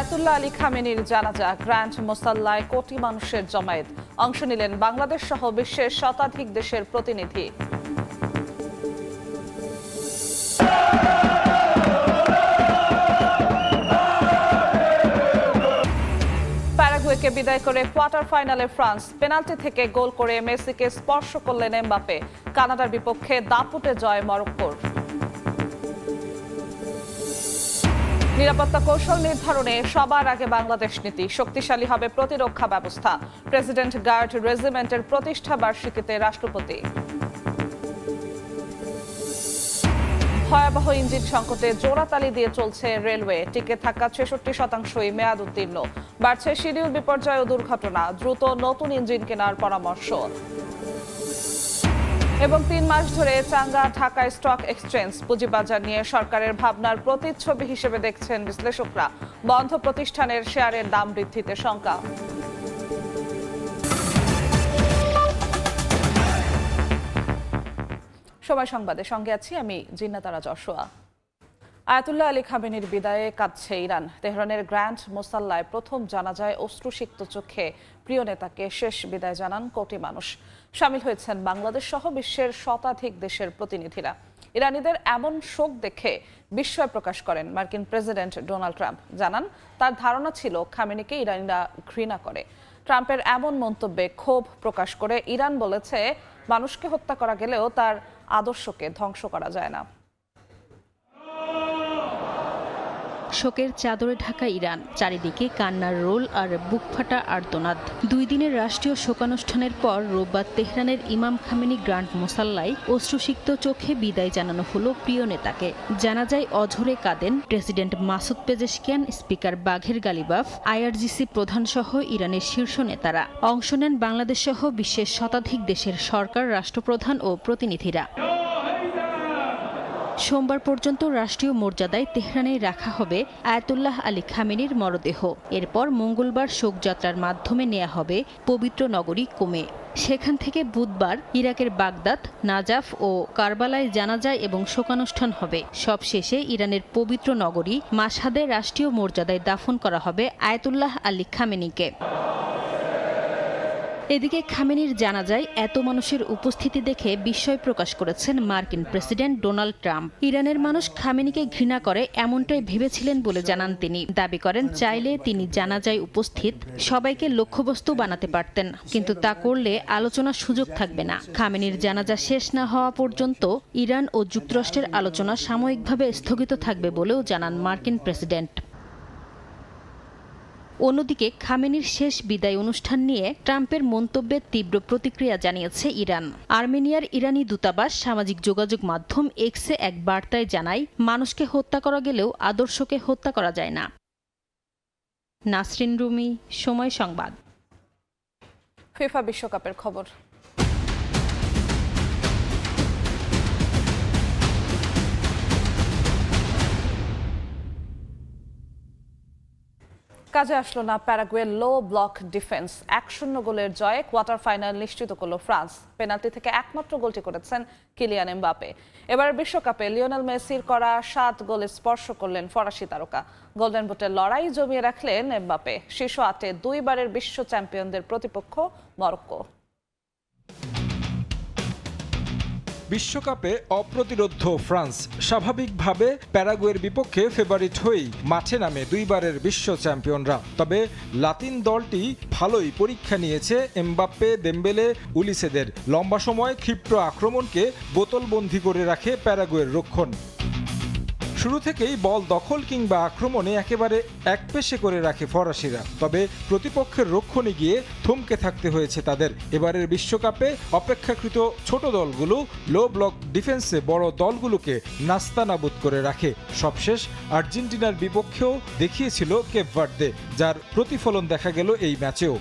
Ayatollah Ali খামেনির জানাজা grand মোসাল্লায় কোটি মানুষের জমায়েত। অংশ নিলেন বাংলাদেশ সহ বিশ্বের শতাধিক দেশের প্রতিনিধি। প্যারাগুয়েকে বিদায় করে কোয়ার্টার ফাইনালে ফ্রান্স। পেনাল্টি থেকে গোল করে মেসিকে স্পর্শ করলেন এমবাপে। কানাডার বিপক্ষে দাপুটে জয় মরক্কোর। নিরাপত্তা কৌশল নির্ধারণে সবার আগে বাংলাদেশ নীতি। শক্তিশালী হবে প্রতিরক্ষা ব্যবস্থা। প্রেসিডেন্ট গার্ড রেজিমেন্টের প্রতিষ্ঠা বার্ষিকীতে রাষ্ট্রপতি। ভয়াবহ ইঞ্জিন সংকটে জোড়াতালি দিয়ে চলছে রেলওয়ে। টিকে থাকা ৬৬% মেয়াদ উত্তীর্ণ। বাড়ছে শিডিউল বিপর্যয় ও দুর্ঘটনা। দ্রুত নতুন ইঞ্জিন কেনার পরামর্শ। এবং ৩ মাস ধরে চাঙ্গা ঢাকা স্টক এক্সচেঞ্জ। পুঁজিবাজার নিয়ে সরকারের ভাবনার প্রতিচ্ছবি হিসেবে দেখছেন বিশ্লেষকরা। বন্ধ প্রতিষ্ঠানের শেয়ারের দাম বৃদ্ধিতে শঙ্কা। সময় সংবাদে সঙ্গে আছি আমি জিন্নাতারা যশোয়া। আয়াতুল্লাহ আলী খামেনির বিদায়ে কাঁদছে ইরান। তেহরানের গ্র্যান্ড মোসাল্লায় প্রথম জানাজায় অশ্রুসিক্ত চোখে প্রিয় নেতাকে শেষ বিদায় জানান কোটি মানুষ। শামিল হয়েছেন বাংলাদেশ সহ বিশ্বের শতাধিক দেশের প্রতিনিধিরা। ইরানিদের এমন শোক দেখে বিস্ময় প্রকাশ করেন মার্কিন প্রেসিডেন্ট ডোনাল্ড ট্রাম্প। জানান তার ধারণা ছিল খামেনিকে ইরানিরা ঘৃণা করে। ট্রাম্পের এমন মন্তব্যে ক্ষোভ প্রকাশ করে ইরান বলেছে, মানুষকে হত্যা করা গেলেও তার আদর্শকে ধ্বংস করা যায় না। শোকের চাদরে ঢাকা ইরান। চারিদিকে কান্নার রোল আর বুকফাটা আর্তনাদ। 2 দিনের রাষ্ট্রীয় শোকানুষ্ঠানের পর রোববার তেহরানের ইমাম খামেনি গ্র্যান্ড মোসাল্লায় অশ্রুসিক্ত চোখে বিদায় জানানো হলো প্রিয় নেতাকে। জানাজায় অঝরে কাঁদেন প্রেসিডেন্ট মাসুদ পেজেশকিয়ান, স্পিকার বাঘের গালিবাফ, আইআরজিসি প্রধান সহ ইরানের শীর্ষ নেতারা। অংশ নেন বাংলাদেশ সহ বিশ্বের শতাধিক দেশের সরকার, রাষ্ট্রপ্রধান ও প্রতিনিধিরা। সোমবার পর্যন্ত রাষ্ট্রীয় মর্যাদায় তেহরানে রাখা হবে আয়াতুল্লাহ আলী খামেনির মরদেহ। এরপর মঙ্গলবার শোকযাত্রার মাধ্যমে নেওয়া হবে পবিত্র নগরী কুমে। সেখান থেকে বুধবার ইরাকের বাগদাদ, নাজাফ ও কারবালায় জানাজা এবং শোকানুষ্ঠান হবে। সবশেষে ইরানের পবিত্র নগরী মাশহাদে রাষ্ট্রীয় মর্যাদায় দাফন করা হবে আয়াতুল্লাহ আলী খামেনিকে। এদিকে খামেনির জানাজায় এত মানুষের উপস্থিতি দেখে বিস্ময় প্রকাশ করেছেন মার্কিন প্রেসিডেন্ট ডোনাল্ড ট্রাম্প। ইরানের মানুষ খামেনিকে ঘৃণা করে এমনটাই ভেবেছিলেন বলে জানান তিনি। দাবি করেন, চাইলে তিনি জানাজায় উপস্থিত সবাইকে লক্ষ্যবস্তু বানাতে পারতেন, কিন্তু তা করলে আলোচনার সুযোগ থাকবে না। খামেনির জানাজা শেষ না হওয়া পর্যন্ত ইরান ও যুক্তরাষ্ট্রের আলোচনা সাময়িকভাবে স্থগিত থাকবে বলেও জানান মার্কিন প্রেসিডেন্ট। অন্যদিকে খামেনির শেষ বিদায় অনুষ্ঠান নিয়ে ট্রাম্পের মন্তব্যে তীব্র প্রতিক্রিয়া জানিয়েছে ইরান। আর্মেনিয়ার ইরানি দূতাবাস সামাজিক যোগাযোগ মাধ্যম এক্সে এক বার্তায় জানায়, মানুষকে হত্যা করা গেলেও আদর্শকে হত্যা করা যায় না। নাসরিন রুমি, সময় সংবাদ। ফিফা বিশ্বকাপের খবর। কাজে আসলো না প্যারাগুয়ের লো ব্লক ডিফেন্স। 1-0 গোলের জয়ে কোয়ার্টার ফাইনাল নিশ্চিত করল ফ্রান্স। পেনাল্টি থেকে একমাত্র গোলটি করেছেন কিলিয়ান এমবাপে। এবার বিশ্বকাপে লিওনেল মেসির করা 7 গোলে স্পর্শ করলেন ফরাসি তারকা। গোল্ডেন বুটের লড়াই জমিয়ে রাখলেন এমবাপে। শীর্ষ 8-এ 2 বারের বিশ্ব চ্যাম্পিয়নদের প্রতিপক্ষ মরক্কো। বিশ্বকাপে অপ্রতিরোধ্য ফ্রান্স স্বাভাবিকভাবে প্যারাগুয়ের বিপক্ষে ফেভারিট হয়েই মাঠে নামে 2 বারের বিশ্ব চ্যাম্পিয়নরা। তবে লাতিন দলটি ভালোই পরীক্ষা নিয়েছে এমবাপ্পে, দেম্বেলে, উলিসেদের। লম্বা সময় ক্ষিপ্র আক্রমণকে বোতলবন্দি করে রাখে প্যারাগুয়ের রক্ষণ। শুরু থেকেই বল দখল কিংবা আক্রমণে একেবারে একপেশে করে রাখে ফরাসিরা। তবে প্রতিপক্ষের রক্ষণে গিয়ে থমকে থাকতে হয়েছে তাদের। এবারের বিশ্বকাপে অপেক্ষাকৃত ছোট দলগুলো লো ব্লক ডিফেন্সে বড় দলগুলোকে নাস্তানাবুদ করে রাখে। সবশেষ আর্জেন্টিনার বিপক্ষেও দেখিয়েছিল কেপ ভার্দে, যার প্রতিফলন দেখা গেল এই ম্যাচেও।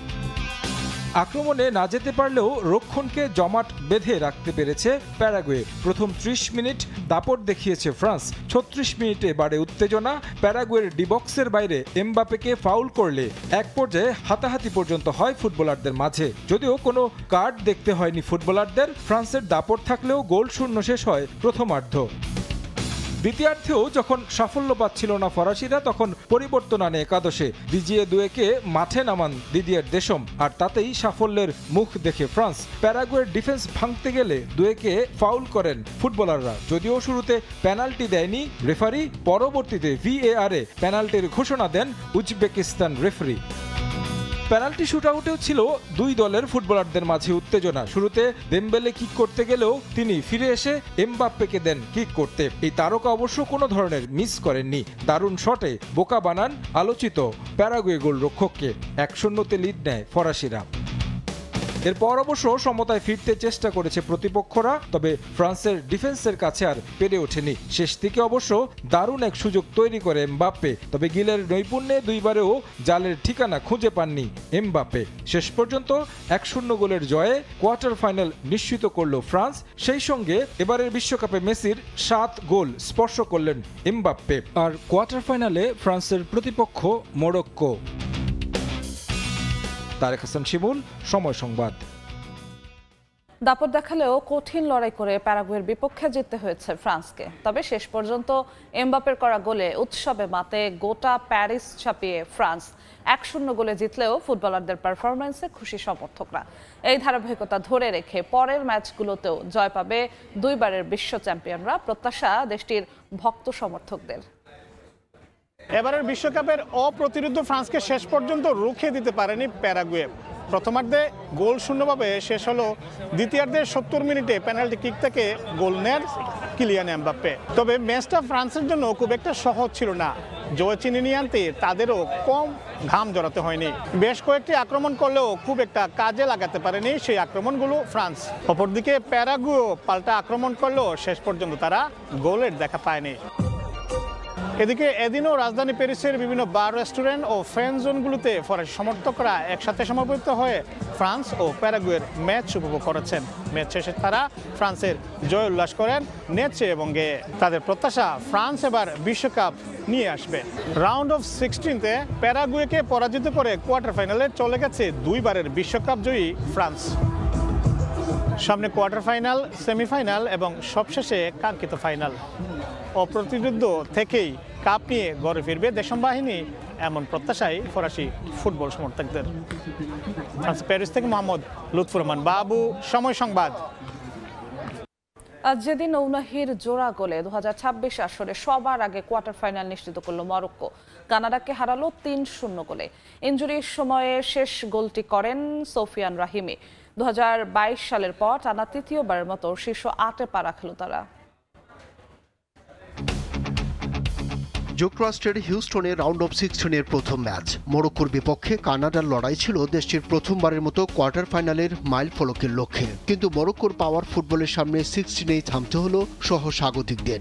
আক্রমণে না যেতে পারলেও রক্ষণকে জমাট বেঁধে রাখতে পেরেছে প্যারাগুয়ে। প্রথম 30 মিনিট দাপট দেখিয়েছে ফ্রান্স। 36 মিনিটে বাড়ে উত্তেজনা। প্যারাগুয়ের ডিবক্সের বাইরে এমবাপেকে ফাউল করলে এক পর্যায়ে হাতাহাতি পর্যন্ত হয় ফুটবলারদের মাঝে। যদিও কোনো কার্ড দেখতে হয়নি ফুটবলারদের। ফ্রান্সের দাপট থাকলেও গোল শূন্য শেষ হয় প্রথমার্ধ। দ্বিতীয়ার্ধেও যখন সাফল্য পাচ্ছিল না ফরাসিরা, তখন পরিবর্তন আনে একাদশে দিজিয়ে দুয়েকে মাঠে নামান দিদিয়ের দেশম, আর তাতেই সাফল্যের মুখ দেখে ফ্রান্স। প্যারাগুয়ের ডিফেন্স ভাঙতে গেলে দুয়েকে ফাউল করেন ফুটবলাররা, যদিও শুরুতে পেনাল্টি দেয়নি রেফারি। পরবর্তীতে VAR এ পেনাল্টির ঘোষণা দেন উজবেকিস্তান রেফারি। পেনাল্টি শুটআউটেও ছিল দুই দলের ফুটবলারদের মাঝে উত্তেজনা। শুরুতে দেমবেলে কিক করতে গেলেও তিনি ফিরে এসে এমবাপ্পেকে দেন কিক করতে। এই তারকা অবশ্য কোনো ধরনের মিস করেননি। দারুণ শটে বোকা বানান আলোচিত প্যারাগুয়ে গোলরক্ষককে। 1-0 লিড নেয় ফরাসিরা। এরপর অবশ্য সমতায় ফিরতে চেষ্টা করেছে প্রতিপক্ষরা, তবে ফ্রান্সের ডিফেন্সের কাছে আর পেরে ওঠেনি। শেষ দিকে অবশ্য দারুণ এক সুযোগ তৈরি করে এমবাপ্পে, তবে গিলের নৈপুণ্যে দুইবারেও জালের ঠিকানা খুঁজে পাননি এমবাপ্পে। শেষ পর্যন্ত 1-0 গোলের জয়ে কোয়ার্টার ফাইনাল নিশ্চিত করল ফ্রান্স। সেই সঙ্গে এবারের বিশ্বকাপে মেসির 7 গোল স্পর্শ করলেন এমবাপ্পে। আর কোয়ার্টার ফাইনালে ফ্রান্সের প্রতিপক্ষ মরক্কো। তারেক হাসান শিমুল, সময় সংবাদ। দাপট দেখালেও কঠিন লড়াই করে প্যারাগুয়ের বিপক্ষে জিততে হয়েছে ফ্রান্সকে। তবে শেষ পর্যন্ত এমবাপ্পের করা গোলে উৎসবে মাতে গোটা প্যারিস ছাপিয়ে ফ্রান্স। 1-0 গোলে জিতলেও ফুটবলারদের পারফরম্যান্সে খুশি সমর্থকরা। এই ধারাবাহিকতা ধরে রেখে পরের ম্যাচগুলোতেও জয় পাবে দুইবারের বিশ্ব চ্যাম্পিয়নরা, প্রত্যাশা দেশটির ভক্ত সমর্থকদের। এবারের বিশ্বকাপের অপ্রতিরোধ্য ফ্রান্সকে শেষ পর্যন্ত রুখে দিতে পারেনি প্যারাগুয়ে। প্রথমার্ধে গোল শূন্যভাবে শেষ হলো। দ্বিতীয়ার্ধে 70 মিনিটে পেনাল্টি কিক থেকে গোল নেন কিলিয়ান এমবাপ্পে। তবে ম্যাচটা ফ্রান্সের জন্য খুব একটা সহজ ছিল না। জয় চিনে নিয়ে আনতে তাদেরও কম ঘাম জড়াতে হয়নি। বেশ কয়েকটি আক্রমণ করলেও খুব একটা কাজে লাগাতে পারেনি সেই আক্রমণগুলো ফ্রান্স। অপরদিকে প্যারাগুয়েও পাল্টা আক্রমণ করলেও শেষ পর্যন্ত তারা গোলের দেখা পায়নি। এদিকে এদিনও রাজধানী প্যারিসের বিভিন্ন বার, রেস্টুরেন্ট ও ফ্যান জোনগুলোতে ফরাসি সমর্থকরা একসাথে সমবেত হয়ে ফ্রান্স ও প্যারাগুয়ের ম্যাচ উপভোগ করেছেন। ম্যাচ শেষে তারা ফ্রান্সের জয় উল্লাস করেন নেচে এবং গেয়ে। তাদের প্রত্যাশা ফ্রান্স এবার বিশ্বকাপ নিয়ে আসবে। রাউন্ড অফ 16-তে প্যারাগুয়েকে পরাজিত করে কোয়ার্টার ফাইনালে চলে গেছে দুইবারের বিশ্বকাপ জয়ী ফ্রান্স। সামনে কোয়ার্টার ফাইনাল, সেমিফাইনাল এবং সবশেষে কাঙ্ক্ষিত ফাইনাল। অপ্রতিরোধ্য থেকেই কাপ নিয়ে ঘরে ফিরবে দেশম বাহিনী, এমন প্রত্যাশাই ফরাসি ফুটবল সমর্থকদের। ফ্রান্স প্যারিস থেকে মোহাম্মদ লুৎফুর রহমান বাবু, সময় সংবাদ। আজ যেদিন নৌনাহির জোড়া গোলে 2026 আসরে সবার আগে কোয়ার্টার ফাইনাল নিশ্চিত করলো মরক্কো। কানাডাকে হারালো 3-0 গোলে। ইনজুরির সময়ে শেষ গোলটি করেন সোফিয়ান রাহিমি। 2022 সালের পর টানা তৃতীয়বারের মতো শীর্ষ 8-এ পা রাখল তারা। যুক্তরাষ্ট্রের হিউস্টনে রাউন্ড অফ 16-এর প্রথম ম্যাচ। মরক্কোর বিপক্ষে কানাডার লড়াই ছিল দেশটির প্রথমবারের মতো কোয়ার্টার ফাইনালের মাইল ফলকের লক্ষ্যে। কিন্তু মরক্কোর পাওয়ার ফুটবলের সামনে 16-এই থামতে হলো সহস্বাগতিকদের।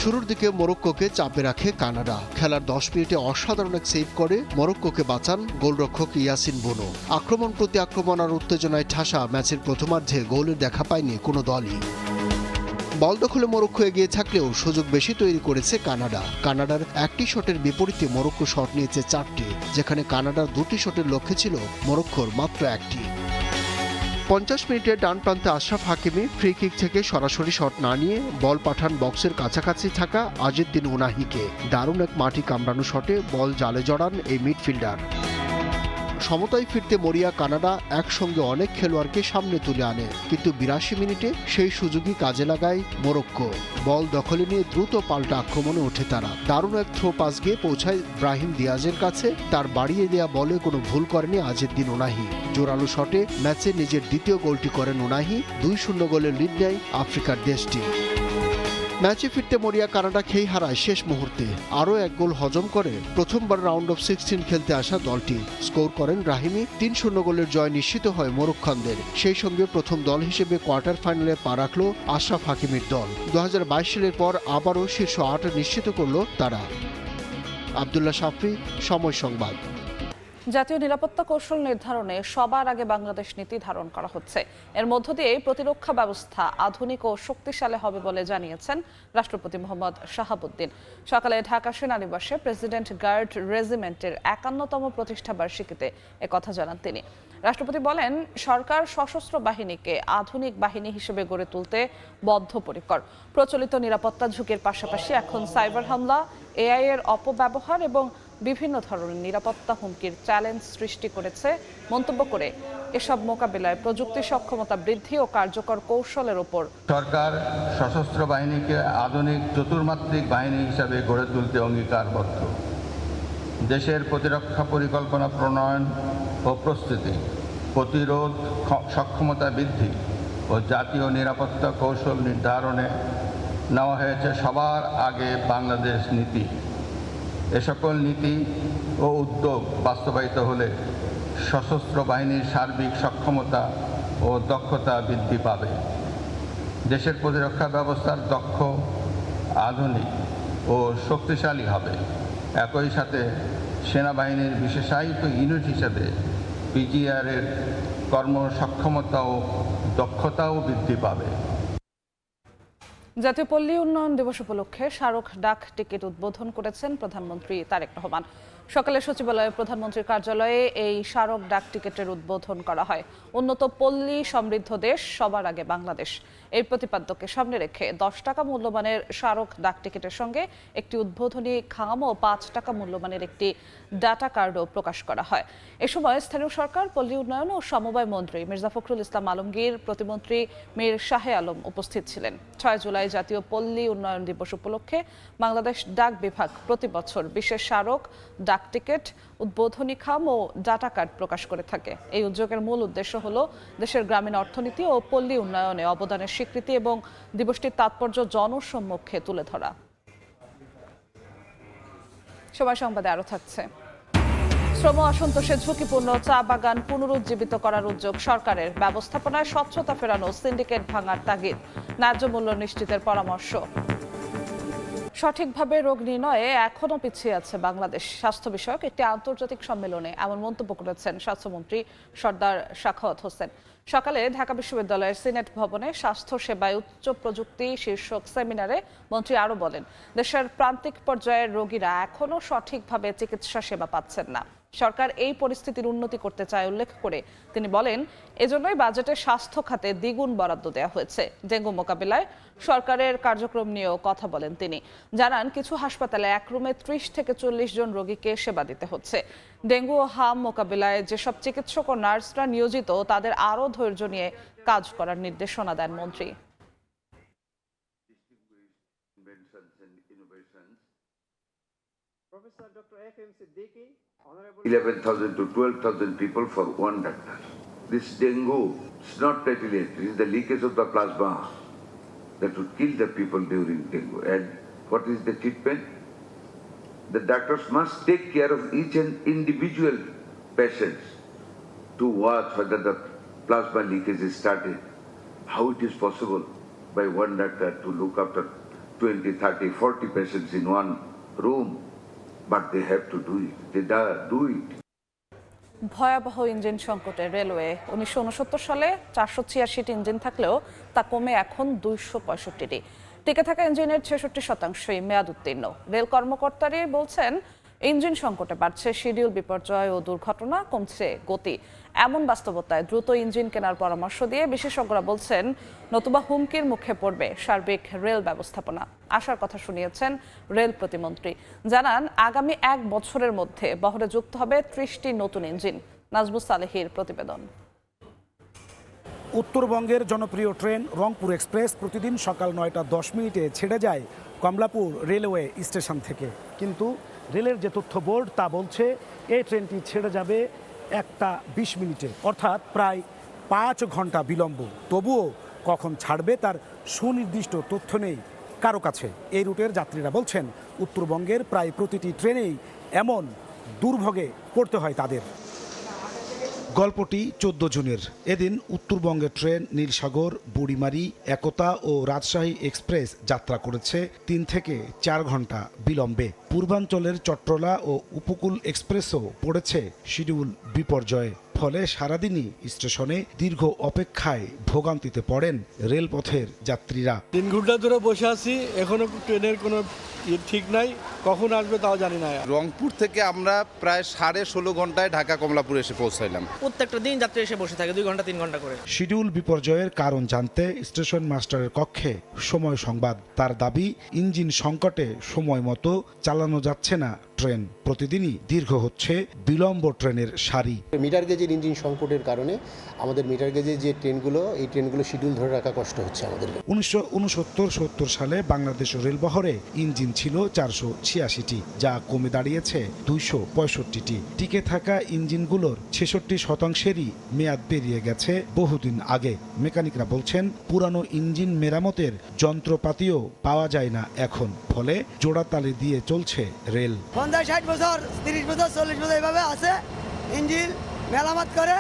শুরুর দিকে মরক্কোকে চাপে রাখে কানাডা। খেলার 10 মিনিটে অসাধারণ এক সেভ করে মরক্কোকে বাঁচান গোলরক্ষক ইয়াসিন বোনো। আক্রমণ প্রতি আক্রমণ আর উত্তেজনায় ঠাসা ম্যাচের প্রথমার্ধে গোলের দেখা পায়নি কোনো দলই। বল দখলে মরক্কো এগিয়ে থাকলেও সুযোগ বেশি তৈরি করেছে কানাডা। কানাডার একটি শটের বিপরীতে মরক্কো শট নিয়েছে 4টি, যেখানে কানাডার 2টি শটের লক্ষ্যে ছিল মরক্কোর মাত্র 1টি। 50 মিনিটে ডান প্রান্তে আশরাফ হাকিমি ফ্রি কিক থেকে সরাসরি শট না নিয়ে বল পাঠান বক্সের কাছাকাছি থাকা আজিদ্দিন উনাহিকে। দারুণ এক মাটি কামড়ানো শটে বল জালে জড়ান এই মিডফিল্ডার। সমতায় ফিরতে মরিয়া কানাডা একসঙ্গে অনেক খেলোয়াড়কে সামনে তুলে আনে, কিন্তু 82 মিনিটে সেই সুযোগই কাজে লাগায় মরক্কো। বল দখলে নিয়ে দ্রুত পাল্টা আক্রমণে ওঠে তারা। দারুণ এক থ্রো পাস গিয়ে পৌঁছায় ব্রাহিম দিয়াজের কাছে। তার বাড়িয়ে দেয়া বলে কোনো ভুল করেনি আজিদ্দিন উনাহি। জোরালো শটে ম্যাচে নিজের দ্বিতীয় গোলটি করেন উনাহি। 2-0 গোলের লিড নেয় আফ্রিকার দেশটি। ম্যাচে ফিরতে মরিয়া কানাডা খেই হারায় শেষ মুহূর্তে। আরও এক গোল হজম করে প্রথমবার রাউন্ড অফ 16 খেলতে আসা দলটি। স্কোর করেন রাহিমি। 3-0 গোলের জয় নিশ্চিত হয় মরক্কানদের। সেই সঙ্গে প্রথম দল হিসেবে কোয়ার্টার ফাইনালে পা রাখল আশরাফ হাকিমির দল। 2022 সালের পর আবারও শীর্ষ 8 নিশ্চিত করল তারা। আব্দুল্লাহ শাফি, সময় সংবাদ। জাতীয় নিরাপত্তা কৌশল নির্ধারণে সবার আগে বাংলাদেশ নীতি ধারণ করা হচ্ছে। এর মধ্য দিয়ে প্রতিরক্ষা ব্যবস্থা আধুনিক ও শক্তিশালী হবে বলে জানিয়েছেন রাষ্ট্রপতি মোহাম্মদ শাহাবুদ্দিন। সকালে ঢাকা সেনানিবাসে প্রেসিডেন্ট গার্ড রেজিমেন্টের 51তম প্রতিষ্ঠা বার্ষিকীতে একথা জানান তিনি। রাষ্ট্রপতি বলেন, সরকার সশস্ত্র বাহিনীকে আধুনিক বাহিনী হিসেবে গড়ে তুলতে বদ্ধপরিকর। প্রচলিত নিরাপত্তা ঝুঁকির পাশাপাশি এখন সাইবার হামলা, এআই এর অপব্যবহার এবং বিভিন্ন ধরনের নিরাপত্তা হুমকির চ্যালেঞ্জ সৃষ্টি করেছে মন্তব্য করে এসব মোকাবিলায় প্রযুক্তি সক্ষমতা বৃদ্ধি ও কার্যকর কৌশলের ওপর সরকার সশস্ত্র বাহিনীকে আধুনিক চতুর্মাত্রিক বাহিনী হিসাবে গড়ে তুলতে অঙ্গীকারবদ্ধ। দেশের প্রতিরক্ষা পরিকল্পনা প্রণয়ন ও প্রস্তুতি, প্রতিরোধ সক্ষমতা বৃদ্ধি ও জাতীয় নিরাপত্তা কৌশল নির্ধারণে নেওয়া হয়েছে সবার আগে বাংলাদেশ নীতি। এ সকল নীতি ও উদ্যোগ বাস্তবায়িত হলে সশস্ত্র বাহিনীর সার্বিক সক্ষমতা ও দক্ষতা বৃদ্ধি পাবে। দেশের প্রতিরক্ষা ব্যবস্থার দক্ষ, আধুনিক ও শক্তিশালী হবে। একই সাথে সেনাবাহিনীর বিশেষায়িত ইউনিট হিসেবে পিজিআর-এর কর্মসক্ষমতা ও দক্ষতাও বৃদ্ধি পাবে। জাতীয় পল্লী উন্নয়ন দিবস উপলক্ষে স্মারক ডাক টিকিট উদ্বোধন করেছেন প্রধানমন্ত্রী তারেক রহমান। সকালে সচিবালয়ে প্রধানমন্ত্রীর কার্যালয়ে এই স্মারক ডাক টিকিটের উদ্বোধন করা হয়। উন্নত পল্লী সমৃদ্ধ দেশ, সবার আগে বাংলাদেশ, এই প্রতিপাদ্যকে সামনে রেখে 10 টাকা মূল্যমানের স্মারক ডাক টিকিটের সঙ্গে একটি উদ্বোধনী খাম ও 5 টাকা মূল্যমানের একটি ডাটা কার্ডও প্রকাশ করা হয়। এ সময় স্থানীয় সরকার, পল্লী উন্নয়ন ও সমবায় মন্ত্রী মির্জা ফখরুল ইসলাম আলমগীর, প্রতিমন্ত্রী মীর শাহে আলম উপস্থিত ছিলেন। 6 জুলাই জাতীয় পল্লী উন্নয়ন দিবস উপলক্ষে বাংলাদেশ ডাক বিভাগ প্রতি বছর বিশেষ স্মারক ডাক টিকিট, উদ্বোধনী খাম ও ডাটা কার্ড প্রকাশ করে থাকে। এই উদ্যোগের মূল উদ্দেশ্য হল দেশের গ্রামীণ অর্থনীতি ও পল্লী উন্নয়নে অবদানের স্বীকৃতি এবং দিবসটির তাৎপর্য জনসম্মুখে তুলে ধরা। সময় সংবাদে আরো থাকছে। শ্রম অসন্তোষে ঝুঁকিপূর্ণ চা বাগান পুনরুজ্জীবিত করার উদ্যোগ সরকারের। ব্যবস্থাপনায় স্বচ্ছতা ফেরানো, সিন্ডিকেট ভাঙার তাগিদ, ন্যায্য মূল্য নিশ্চিতের পরামর্শ। সঠিকভাবে রোগ নির্ণয়ে এখনও পিছিয়ে আছে বাংলাদেশ। স্বাস্থ্য বিষয়ক একটি আন্তর্জাতিক সম্মেলনে এমন মন্তব্য করেছেন স্বাস্থ্যমন্ত্রী সর্দার সাখাওয়াত হোসেন। সকালে ঢাকা বিশ্ববিদ্যালয়ের সিনেট ভবনে স্বাস্থ্য সেবায় উচ্চ প্রযুক্তি শীর্ষক সেমিনারে মন্ত্রী আরও বলেন, দেশের প্রান্তিক পর্যায়ের রোগীরা এখনও সঠিকভাবে চিকিৎসা সেবা পাচ্ছেন না। সরকার এই পরিস্থিতির উন্নতি করতে চায় উল্লেখ করে তিনি বলেন, এজন্যই বাজেটে স্বাস্থ্য খাতে দ্বিগুণ বরাদ্দ দেওয়া হয়েছে। ডেঙ্গু মোকাবিলায় সরকারের কার্যক্রম নিয়েও কথা বলেন তিনি। জানান, কিছু হাসপাতালে এক রুমে 30 থেকে 40 জন রোগীকে সেবা দিতে হচ্ছে। ডেঙ্গু ও হাম মোকাবিলায় যেসব চিকিৎসক ও নার্সরা নিয়োজিত, তাদের আরও ধৈর্য নিয়ে কাজ করার নির্দেশনা দেন মন্ত্রী। Professor Dr. F.M. Siddiqui, Honorable 11,000 to 12,000 people for one doctor. This dengue is not platelet, it is the leakage of the plasma that would kill the people during dengue. And what is the treatment? The doctors must take care of each and individual patients to watch whether the plasma leakage is started. How it is possible by one doctor to look after 20, 30, 40 patients in one room? But they have to do it. They do it. ভয়াবহ engine সংকটে railway. 1969 সালে 486টি engine থাকলেও তা কমে এখন 265টি। টিকে থাকা ইঞ্জিনের 66%ই মেয়াদ উত্তীর্ণ। রেল কর্মকর্তারা বলছেন, ইঞ্জিন সংকটে বাড়ছে শিডিউল বিপর্যয় ও দুর্ঘটনা, কমছে গতি। এমন বাস্তবতায় দ্রুত ইঞ্জিন কেনার পরামর্শ দিয়ে বিশেষজ্ঞরা বলছেন, নতুবা হুমকির মুখে পড়বে সার্বিক রেল ব্যবস্থাপনা। আশার কথা শুনিয়েছেন রেল প্রতিমন্ত্রী। জানান, আগামী 1 বছরের মধ্যে বহরে যুক্ত হবে 30টি নতুন ইঞ্জিন। নাজমুস সালেহীর প্রতিবেদন। উত্তরবঙ্গের জনপ্রিয় ট্রেন রংপুর এক্সপ্রেস প্রতিদিন সকাল 9:10 ছেড়ে যায় কমলাপুর রেলওয়ে স্টেশন থেকে। কিন্তু রেলের যে তথ্য বোর্ড তা বলছে এই ট্রেনটি ছেড়ে যাবে 1:20 অর্থাৎ প্রায় 5 ঘন্টা বিলম্ব। তবুও কখন ছাড়বে তার সুনির্দিষ্ট তথ্য নেই কারো কাছে। এই রুটের যাত্রীরা বলছেন, উত্তরবঙ্গের প্রায় প্রতিটি ট্রেনেই এমন দুর্ভোগে পড়তে হয় তাদের। গল্পটি 14 জুনের। এদিন উত্তরবঙ্গের ট্রেন নীলসাগর, বুড়িমারি, একতা ও রাজশাহী এক্সপ্রেস যাত্রা করেছে 3 থেকে 4 ঘন্টা বিলম্বে। পূর্বাঞ্চলের চট্টলা ও উপকূল এক্সপ্রেসও পড়েছে শিডিউল বিপর্যয়ে। ফলে সারাদিনই স্টেশনে দীর্ঘ অপেক্ষায় ভোগান্তিতে পড়েন রেলপথের যাত্রীরা। 3 ঘন্টা ধরে বসে আছি, এখনো ট্রেনের কোনো ঠিক নাই, কখন আসবে তাও জানি না। রংপুর থেকে আমরা প্রায় 16.5 ঘন্টায় ঢাকা কমলাপুর এসে পৌঁছাইলাম। প্রত্যেকটা দিন যাত্রী এসে বসে থাকে 2 ঘন্টা 3 ঘন্টা করে। শিডিউল বিপর্যয়ের কারণ জানতে স্টেশন মাস্টারের কক্ষে সময় সংবাদ। তার দাবি, ইঞ্জিন সংকটে সময় মতো চালানো যাচ্ছে না ট্রেন। প্রতিদিনই দীর্ঘ হচ্ছে বিলম্ব ট্রেনের সারি। মিটার গেজের ইঞ্জিন সংকটের কারণে আমাদের মিটার গেজের যে ট্রেনগুলো, এই ট্রেনগুলো শিডিউল ধরে রাখা কষ্ট হচ্ছে আমাদের। 1969-70 সালে বাংলাদেশ রেলবহরে ইঞ্জিন ছিল 486টি, যা কমে দাঁড়িয়েছে 265টি। টিকে থাকা ইঞ্জিনগুলোর 66%-ই মেয়াদ পেরিয়ে গেছে বহুদিন আগে। মেকানিকরা বলছেন, পুরানো ইঞ্জিন মেরামতের যন্ত্রপাতিও পাওয়া যায় না এখন। ফলে জোড়াতালি দিয়ে চলছে রেল। 50-60 বছর, 30 বছর, 40 বছর এভাবে আছে। ইঞ্জিন মেরামত করে,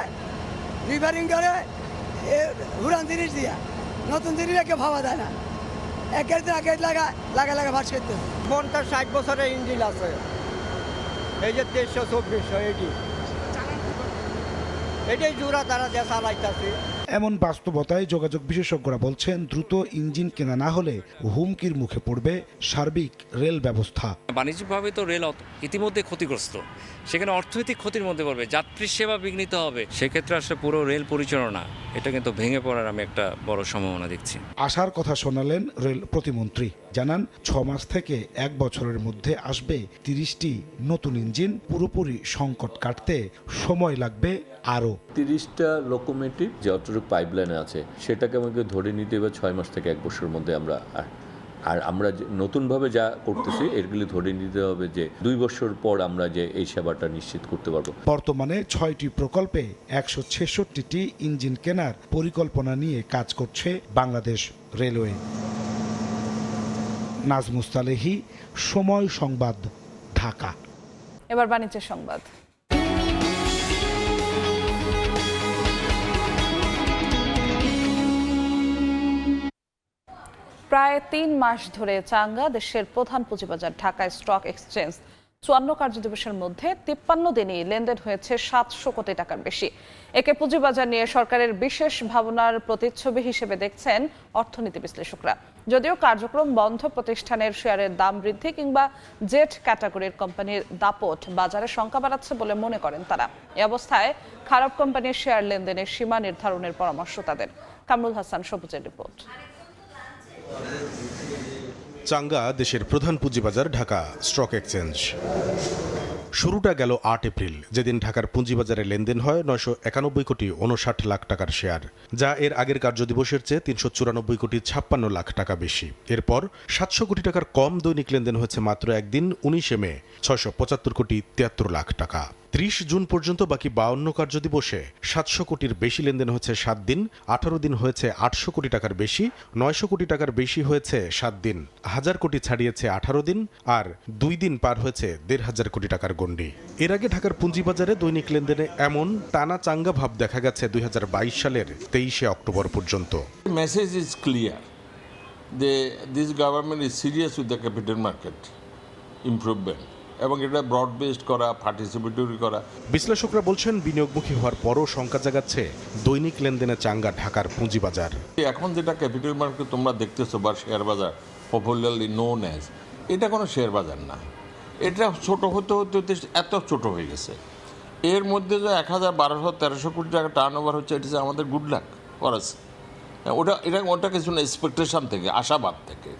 রিপেয়ারিং করে, পুরান জিনিস দিয়া নতুন জিনিস একে ভাবা যায় না। একের দিন আগে লাগা ভাস করতে। 50-60 বছরের ইঞ্জিন আছে, এই যে 2300-2400 এটাই জোড়া তারা দিয়ে চালাইতেছে। এমন বাস্তবতায় যোগাযোগ বিশেষজ্ঞরা বলছেন, দ্রুত ইঞ্জিন কেনা না হলে হুমকির মুখে পড়বে সার্বিক রেল ব্যবস্থা। বাণিজ্যিকভাবে তো রেল ইতিমধ্যে ক্ষতিগ্রস্ত, সেখানে অর্থনৈতিক ক্ষতির মধ্যে পড়বে, যাত্রী সেবা বিঘ্নিত হবে। সেক্ষেত্রে আসলে পুরো রেল পরিচালনা এটা কিন্তু ভেঙে পড়ার আমি একটা বড় সম্ভাবনা দেখছি। আশার কথা শোনালেন রেল প্রতিমন্ত্রী। জানান, 6 মাস থেকে 1 বছরের মধ্যে আসবে 30টি নতুন ইঞ্জিন। পুরোপুরি সংকট কাটতে সময় লাগবে আরও। 30টা লোকোমোটিভ যতটুকু পাইপলাইনে আছে সেটাকে আমাকে ধরে নিতে হবে 6 মাস থেকে 1 বছরের মধ্যে। আমরা নতুনভাবে যা করতেছি এগুলি ধরে নিতে হবে যে 2 বছর পর আমরা যে এই সেবাটা নিশ্চিত করতে পারবো। বর্তমানে 6টি প্রকল্পে 166টি ইঞ্জিন কেনার পরিকল্পনা নিয়ে কাজ করছে বাংলাদেশ রেলওয়ে। নাজমুস সালেহী, সময় সংবাদ, ঢাকা। এবার বাণিজ্যের সংবাদ। প্রায় 3 মাস ধরে চাঙ্গা দেশের প্রধান পুঁজিবাজার ঢাকা স্টক এক্সচেঞ্জ 54 কার্যদিবসের মধ্যে 53 দিনই লেনদেন হয়েছে 700 কোটি টাকার বেশি। একে পুঁজিবাজার নিয়ে সরকারের বিশেষ ভাবনার প্রতিচ্ছবি হিসেবে দেখছেন অর্থনীতি বিশ্লেষকরা। যদিও কার্যক্রম বন্ধ প্রতিষ্ঠানের শেয়ারের দাম বৃদ্ধি কিংবা জেট ক্যাটাগরির কোম্পানির দাপট বাজারে শঙ্কা বাড়াচ্ছে বলে মনে করেন তারা। এ অবস্থায় খারাপ কোম্পানির শেয়ার লেনদেনের সীমা নির্ধারণের পরামর্শ তাদের। কামরুল হাসান সবুজের রিপোর্ট। চাঙ্গা দেশের প্রধান পুঁজিবাজার ঢাকা স্টক এক্সচেঞ্জ। শুরুটা গেল 8 এপ্রিল, যেদিন ঢাকার পুঁজিবাজারে লেনদেন হয় 991 কোটি 59 লাখ টাকার শেয়ার, যা এর আগের কার্যদিবসের চেয়ে 394 কোটি 56 লাখ টাকা বেশি। এরপর 700 কোটি টাকার কম দৈনিক লেনদেন হয়েছে মাত্র একদিন 19 মে 675 কোটি 73 লাখ টাকা। 30 জুন পর্যন্ত বাকি 52 কার্যদিবসে 700 কোটির বেশি লেনদেন হয়েছে 7 দিন, 18 দিন হয়েছে 800 কোটি টাকার বেশি, 900 কোটি টাকার বেশি হয়েছে 7 দিন, 1000 কোটি ছাড়িয়েছে 18 দিন, আর 2 দিন পার হয়েছে 1,500 কোটি টাকার গণ্ডি। এর আগে ঢাকার পুঁজিবাজারে দৈনিক লেনদেনে এমন টানা চাঙ্গা ভাব দেখা গেছে 2022 সালের 23 অক্টোবর পর্যন্ত। Message is clear, this government is serious with the capital market improvement এবং এটা ব্রড বেসড করা, পার্টিসিপেটরি করা। বিশ্লেষকরা বলছেন, বিনিয়োগমুখী হওয়ার পরও শঙ্কা জাগাচ্ছে দৈনিক লেনদেনে চাঙ্গা ঢাকার পুঁজিবাজার। এখন যেটা ক্যাপিটাল মার্কেট তোমরা দেখতেছো বা শেয়ার বাজার, পপুলারলি নোন অ্যাজ, এটা কোনো শেয়ার বাজার না। এটা ছোট হতে হতে হতে এত ছোট হয়ে গেছে। এর মধ্যে যে 1000-1200-1300 কোটি টাকা টার্ন ওভার হচ্ছে, এটা আমাদের গুড লাক ফরাস। ওটা কিছু না, এক্সপেকটেশন থেকে, আশাবাদ থেকে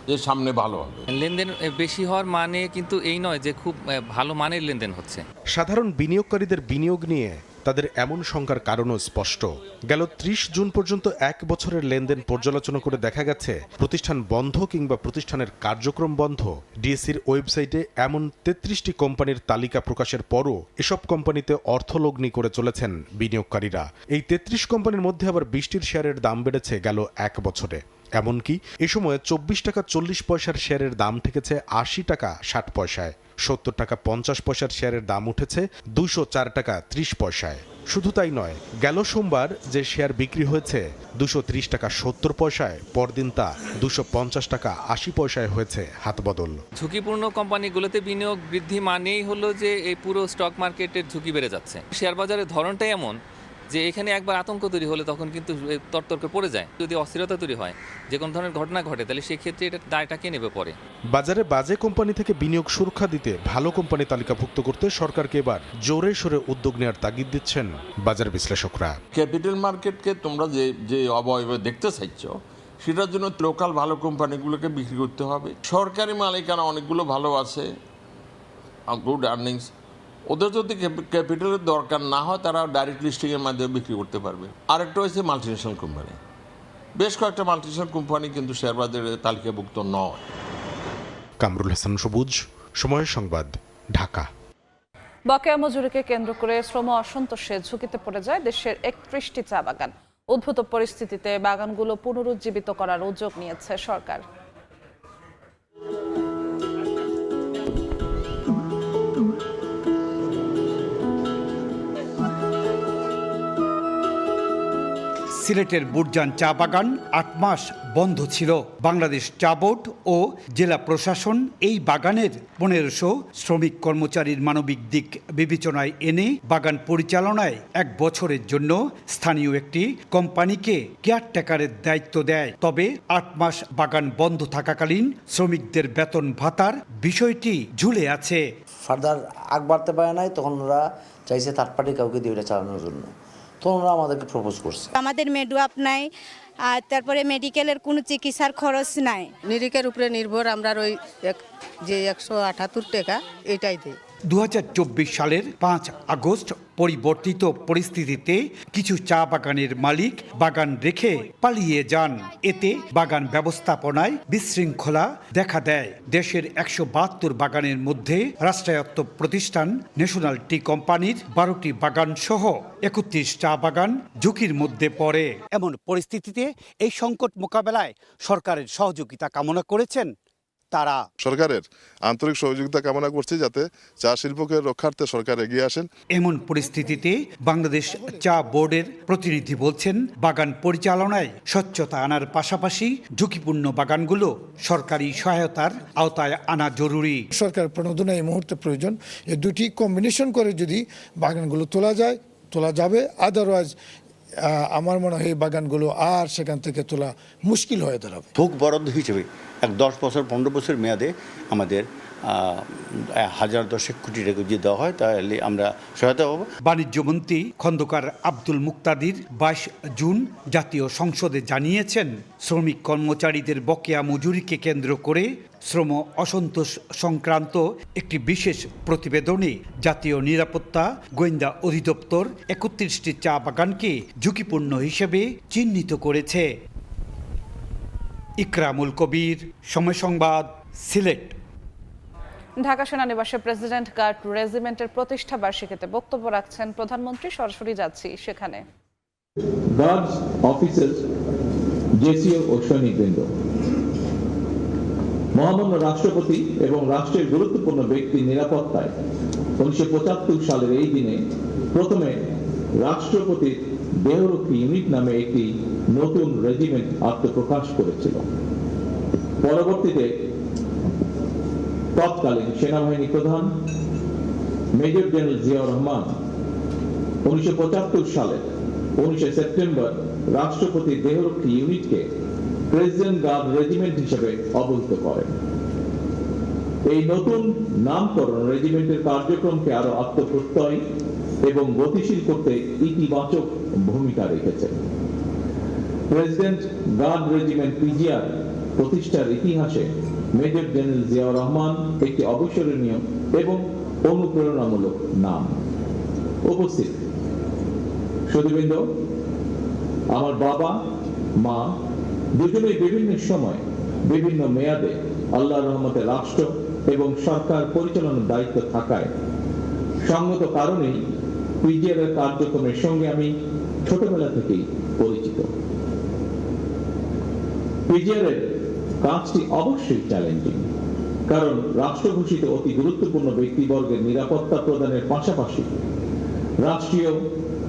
যে সামনে ভালো হবে। লেনদেন বেশি হওয়ার মানে কিন্তু এই নয় যে খুব ভালো মানের লেনদেন হচ্ছে। সাধারণ বিনিয়োগকারীদের বিনিয়োগ নিয়ে তাদের এমন শঙ্কার কারণও স্পষ্ট। গেল 30 জুন পর্যন্ত 1 বছরের লেনদেন পর্যালোচনা করে দেখা গেছে, প্রতিষ্ঠান বন্ধ কিংবা প্রতিষ্ঠানের কার্যক্রম বন্ধ। ডিএসসির ওয়েবসাইটে এমন 33টি কোম্পানির তালিকা প্রকাশের পরও এসব কোম্পানিতে অর্থলগ্নি করে চলেছেন বিনিয়োগকারীরা। এই 33 কোম্পানির মধ্যে আবার 20টির শেয়ারের দাম বেড়েছে গেল 1 বছরে। এমনকি এ সময় 24 টাকা 40 পয়সার শেয়ারের দাম ঠেকেছে 80 টাকা 60 পয়সায়, 70 টাকা 50 পয়সার শেয়ারের দাম উঠেছে 204 টাকা 30 পয়সায়। শুধু তাই নয়, গেল সোমবার যে শেয়ার বিক্রি হয়েছে 230 টাকা 70 পয়সায়, পরদিন তা 250 টাকা 80 পয়সায় হয়েছে হাতবদল। ঝুঁকিপূর্ণ কোম্পানিগুলোতে বিনিয়োগ বৃদ্ধি মানেই হলো যে এই পুরো স্টক মার্কেটের ঝুঁকি বেড়ে যাচ্ছে। শেয়ার বাজারের ধরনটাই এমন যে এখানে একবার আতঙ্ক তৈরি হলে তখন কিন্তু তর্কে পড়ে যায়। যদি অস্থিরতা তৈরি হয়, যে কোনো ধরনের ঘটনা ঘটে, তাহলে সেই ক্ষেত্রে এটা দায়টা কে নেবে পরে। বাজারে বাজে কোম্পানি থেকে বিনিয়োগ সুরক্ষা দিতে ভালো কোম্পানি তালিকাভুক্ত করতে সরকারকে এবার জোরে সোরে উদ্যোগ নেওয়ার তাগিদ দিচ্ছেন বাজার বিশ্লেষকরা। ক্যাপিটাল মার্কেটকে তোমরা যে অবয়বে দেখতে চাইছ, সেটার জন্য লোকাল ভালো কোম্পানিগুলোকে বিক্রি করতে হবে। সরকারি মালিকানা অনেকগুলো ভালো আছে, গুড আর্নিংস, ওদের যদি ক্যাপিটালের দরকার না হয় তারা ডাইরেক্ট লিস্টিংয়ের মাধ্যমে বিক্রি করতে পারবে। আরেকটা হচ্ছে মাল্টিনেশনাল কোম্পানি। বেশ কয়েকটা মাল্টিনেশনাল কোম্পানি কিন্তু শেয়ার বাজারে তালিকাভুক্ত নয়। কামরুল হাসান সবুজ, সময় সংবাদ, ঢাকা। বকেয়া মজুরিকে কেন্দ্র করে শ্রম অসন্তোষে ঝুঁকিতে পড়ে যায় দেশের 31টি চা বাগান। উদ্ভূত পরিস্থিতিতে বাগানগুলো পুনরুজ্জীবিত করার উদ্যোগ নিয়েছে সরকার। সিলেটের বুরজান চা বাগান 8 মাস বন্ধ ছিল। বাংলাদেশ চা বোর্ড ও জেলা প্রশাসন এই বাগানের 1500 শ্রমিক কর্মচারীর মানবিক দিক বিবেচনায় এনে বাগান পরিচালনায় 1 বছরের জন্য স্থানীয় একটি কোম্পানিকে কেয়ারটেকারের দায়িত্ব দেয়। তবে 8 মাস বাগান বন্ধ থাকাকালীন শ্রমিকদের বেতন ভাতার বিষয়টি ঝুলে আছে। ফার্দার আগ বাড়তে পারে নাই, তখন ওরা চাইছে থার্ড পার্টি কাউকে দিয়ে ওটা চালানোর জন্য। তখন ওরা আমাদেরকে প্রপোজ করছে। আমাদের মেডওয়াপ নাই, আর তারপরে মেডিকেলের কোনো চিকিৎসার খরচ নাই। নিরিখের উপরে নির্ভর আমরা ওই যে 178 টাকা এটাই দিই। 2024 সালের 5 আগস্ট পরিবর্তিত পরিস্থিতিতে কিছু চা বাগানের মালিক বাগান রেখে পালিয়ে যান। এতে বাগান ব্যবস্থাপনায় বিশৃঙ্খলা দেখা দেয়। দেশের 172 বাগানের মধ্যে রাষ্ট্রায়ত্ত প্রতিষ্ঠান ন্যাশনাল টি কোম্পানির 12টি বাগান সহ 31 চা বাগান ঝুঁকির মধ্যে পড়ে। এমন পরিস্থিতিতে এই সংকট মোকাবেলায় সরকারের সহযোগিতা কামনা করেছেন তারা। সরকারের আন্তরিক সহযোগিতা কামনা করছি যাতে চা শিল্পকে রক্ষার্থে সরকার এগিয়ে আসেন। এমন পরিস্থিতিতে বাংলাদেশ চা বোর্ডের প্রতিনিধি বলছেন, বাগান পরিচালনায় স্বচ্ছতা আনার পাশাপাশি ঝুঁকিপূর্ণ বাগানগুলো সরকারি সহায়তার আওতায় আনা জরুরি। সরকার প্রণোদনা এই মুহূর্তে প্রয়োজন। এই দুটি কম্বিনেশন করে যদি বাগানগুলো তোলা যাবে, আদারওয়াইজ আমার মনে হয় এই বাগানগুলো আর সেখান থেকে তোলা মুশকিল হয়ে দাঁড়াবে। ভোগ বরাদ্দ হিসেবে 10 বছর 15 বছর মেয়াদে আমাদের 1010 কোটি টাকা যদি দেওয়া হয় তাহলে আমরা সহায়তা পাবো। বাণিজ্যমন্ত্রী খন্দকার আব্দুল মুক্তাদির 22 জুন জাতীয় সংসদে জানিয়েছেন, শ্রমিক কর্মচারীদের বকেয়া মজুরিকে কেন্দ্র করে শ্রম অসন্তোষ সংক্রান্ত একটি বিশেষ প্রতিবেদনে জাতীয় নিরাপত্তা গোয়েন্দা অধিদপ্তর 31টি চা বাগানকে ঝুঁকিপূর্ণ হিসেবে চিহ্নিত করেছে। ইকরামুল কবির, সময় সংবাদ, সিলেট। ঢাকা সেনানিবাসে প্রেসিডেন্ট গার্ড রেজিমেন্টের প্রতিষ্ঠা বার্ষিকীতে বক্তব্য রাখছেন প্রধানমন্ত্রী। সরাসরি যাচ্ছি সেখানে। গার্ডস অফিসার, জেসিও ও সৈনিকবৃন্দ, মহামান্য রাষ্ট্রপতি এবং রাষ্ট্রের গুরুত্বপূর্ণ ব্যক্তির নিরাপত্তায় 1975 সালের এই দিনে প্রথমে রাষ্ট্রপতির দেহরক্ষী ইউনিট নামে একটি নতুন রেজিমেন্ট আত্মপ্রকাশ করেছিল। পরবর্তীতে তৎকালীন সেনাবাহিনী প্রধান মেজর জেনারেল জিয়াউর রহমান 1975 সালের 19 সেপ্টেম্বর রাষ্ট্রপতির দেহরক্ষী ইউনিটকে প্রেসিডেন্ট গার্ড রেজিমেন্ট হিসেবে অবহিত করেন। এই নতুন নামকরণ রেজিমেন্টের কার্যক্রমকে আরো আত্মপ্রত্যয়ী এবং গতিশীল করতে ইতিবাচক ভূমিকা রেখেছে। প্রেসিডেন্ট গার্ড রেজিমেন্ট পিজিআর প্রতিষ্ঠার ইতিহাসে মেজর জেনারেল জিয়াউর রহমান একটি অবিস্মরণীয় এবং অনুপ্রেরণামূলক নাম। উপস্থিত সুধীবৃন্দ, আমার বাবা মা দুজনেই বিভিন্ন সময় বিভিন্ন মেয়াদে আল্লাহর রহমতে রাষ্ট্র এবং সরকার পরিচালনার দায়িত্ব থাকায় সঙ্গত কারণেই পিজিআর এর কার্যক্রমের সঙ্গে আমি ছোটবেলা থেকেই পরিচিত। পিজিআর এর কাজটি অবশ্যই চ্যালেঞ্জিং, কারণ রাষ্ট্র ঘোষিত অতি গুরুত্বপূর্ণ ব্যক্তিবর্গের নিরাপত্তা প্রদানের পাশাপাশি রাষ্ট্রীয়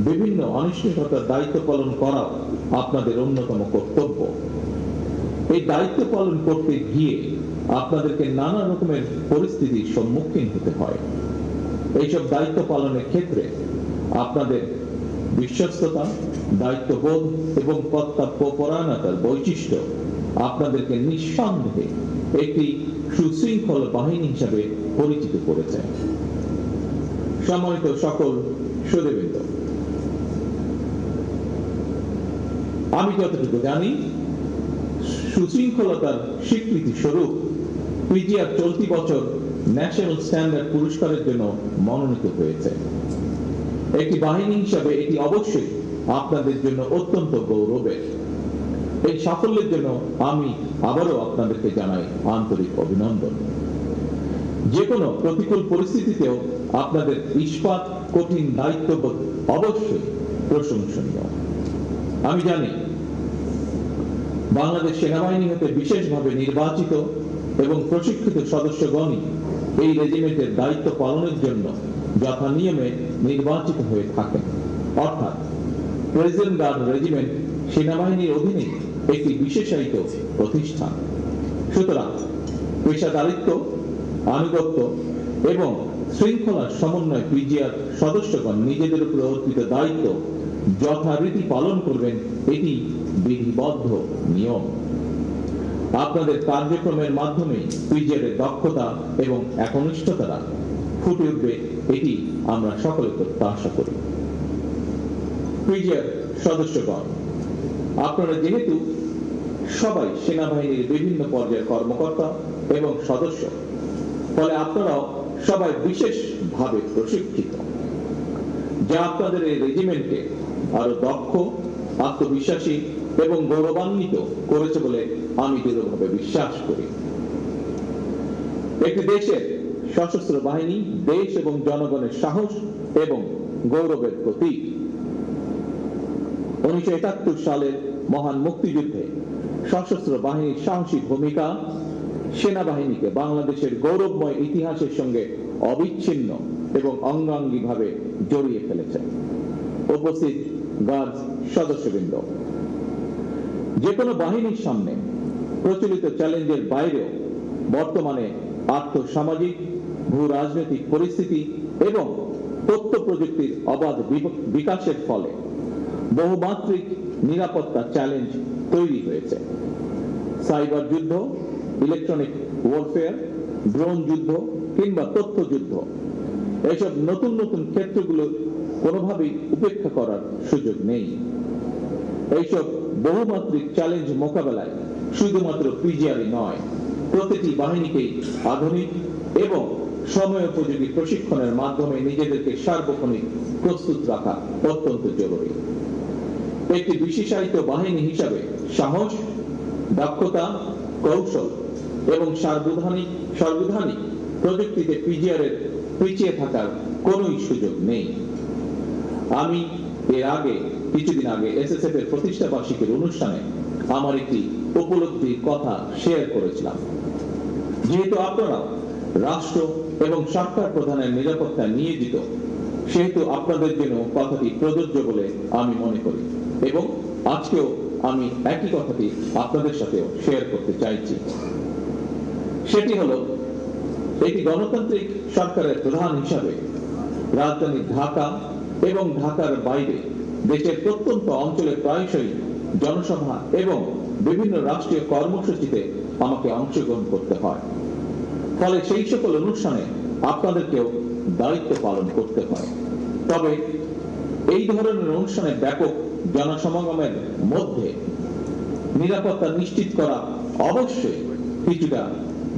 বিভিন্ন আনুষ্ঠানিকতার দায়িত্ব পালন করাও আপনাদের অন্যতম কর্তব্য। এই দায়িত্ব পালন করতে গিয়ে আপনাদেরকে নানা রকমের পরিস্থিতির সম্মুখীন হতে হয়। এইসব দায়িত্ব পালনের ক্ষেত্রে আপনাদের বিশ্বস্ততা, দায়িত্ববোধ এবং কর্তব্যপরায়ণতার বৈশিষ্ট্য আপনাদেরকে নিঃসন্দেহে একটি সুশৃঙ্খল বাহিনী হিসাবে পরিচিত করেছে। সম্মানিত সকল সুধীবৃন্দ, আমি যতটুকু জানি, সুশৃঙ্খলতার স্বীকৃতি স্বরূপ পিজিআর চলতি বছর ন্যাশনাল স্ট্যান্ডার্ড পুরস্কারের জন্য মনোনীত হয়েছে। একটি বাহিনী হিসাবে এটি অবশ্যই আপনাদের জন্য অত্যন্ত গৌরবের। এই সাফল্যের জন্য আমি আবারও আপনাদেরকে জানাই আন্তরিক অভিনন্দন। যে কোনো প্রতিকূল পরিস্থিতিতেও আপনাদের ইস্পাত কঠিন দায়িত্ববোধ অবশ্যই প্রশংসনীয়। আমি জানি বাংলাদেশ সেনাবাহিনী হতে বিশেষভাবে নির্বাচিত এবং প্রশিক্ষিত সদস্যগণই এই রেজিমেন্টের দায়িত্ব পালনের জন্য যথা নিয়মে নির্বাচিত হয়ে থাকেন। অর্থাৎ প্রেসিডেন্ট গার্ড রেজিমেন্ট সেনাবাহিনীর অধীনে একটি বিশেষায়িত প্রতিষ্ঠান। সুতরাং পেশাদারিত্ব, আনুগত্য এবং শৃঙ্খলার সমন্বয় পিজিআর সদস্যগণ নিজেদের উপর অর্পিত দায়িত্ব যথারীতি পালন করবেন, এটি বিধিবদ্ধ নিয়ম। আপনাদের কার্যক্রমের মাধ্যমে পিজিআর এর দক্ষতা এবং একনিষ্ঠতা ফুটে উঠবে, এটি আমরা সকলে প্রত্যাশা করি। পিজিআর সদস্যগণ, আপনারা যেহেতু সবাই সেনাবাহিনীর বিভিন্ন পর্যায়ের কর্মকর্তা এবং সদস্য, ফলে আপনারাও সবাই বিশেষভাবে প্রশিক্ষিত, যা আপনাদের এই রেজিমেন্টকে আরো দক্ষ, আত্মবিশ্বাসী এবং গৌরবান্বিত করেছে বলে আমি দৃঢ়ভাবে বিশ্বাস করি। একটি দেশের সশস্ত্র বাহিনী দেশ এবং জনগণের সাহস এবং গৌরবের প্রতীক। 1971 সালের মহান মুক্তিযুদ্ধে সশস্ত্র বাহিনীর সাহসী ভূমিকা সেনাবাহিনীকে বাংলাদেশের গৌরবময় ইতিহাসের সঙ্গে অবিচ্ছিন্ন এবং অঙ্গাঙ্গিভাবে জড়িয়ে ফেলেছে। উপস্থিত গার্ড সদস্যবৃন্দ, যে কোনো বাহিনীর সামনে প্রচলিত চ্যালেঞ্জের বাইরেও বর্তমানে আর্থসামাজিক, ভূ রাজনৈতিক পরিস্থিতি এবং তথ্য প্রযুক্তির অবাধ বিকাশের ফলে বহুমাত্রিক নিরাপত্তা চ্যালেঞ্জ তৈরি হয়েছে। সাইবার যুদ্ধ, ইলেকট্রনিক ওয়ারফেয়ার, ড্রোন যুদ্ধ কিংবা তথ্য যুদ্ধ, এসব নতুন নতুন ক্ষেত্রগুলো কোনোভাবেই উপেক্ষা করার সুযোগ নেই। এইসব বহুমাত্রিক চ্যালেঞ্জ মোকাবেলায় শুধুমাত্র পিজিআরই নয়, প্রতিটি বাহিনীকেই আধুনিক এবং সময়োপযোগী প্রশিক্ষণের মাধ্যমে নিজেদেরকে সার্বক্ষণিক প্রস্তুত রাখা অত্যন্ত জরুরি। একটি বিশেষায়িত বাহিনী হিসাবে সাহস, দক্ষতা, কৌশল এবং সার্বধানিক প্রযুক্তিতে পিজিআর এর পিছিয়ে থাকার কোন সুযোগ নেই। আমি কিছুদিন আগে এসএসএফ এর প্রতিষ্ঠা বার্ষিকীর অনুষ্ঠানে আমার একটি উপলব্ধির কথা শেয়ার করেছিলাম। যেহেতু আপনারা রাষ্ট্র এবং সরকার প্রধানের নিরাপত্তায় নিয়োজিত, সেহেতু আপনাদের জন্য কথাটি প্রযোজ্য বলে আমি মনে করি এবং আজকেও আমি একই কথাটি আপনাদের সাথেও শেয়ার করতে চাইছি। সেটি হলো, একটি গণতান্ত্রিক সরকারের প্রধান হিসাবে রাজধানী ঢাকা এবং ঢাকার বাইরে দেশের প্রত্যন্ত অঞ্চলে প্রায়শই জনসভা এবং বিভিন্ন রাষ্ট্রীয় কর্মসূচিতে আমাকে অংশগ্রহণ করতে হয়। ফলে সেই সকল অনুষ্ঠানে আপনাদেরকেও দায়িত্ব পালন করতে হয়। তবে এই ধরনের অনুষ্ঠানে ব্যাপক জনসমাগমের মধ্যে নিরাপত্তা নিশ্চিত করা অবশ্যই কিছুটা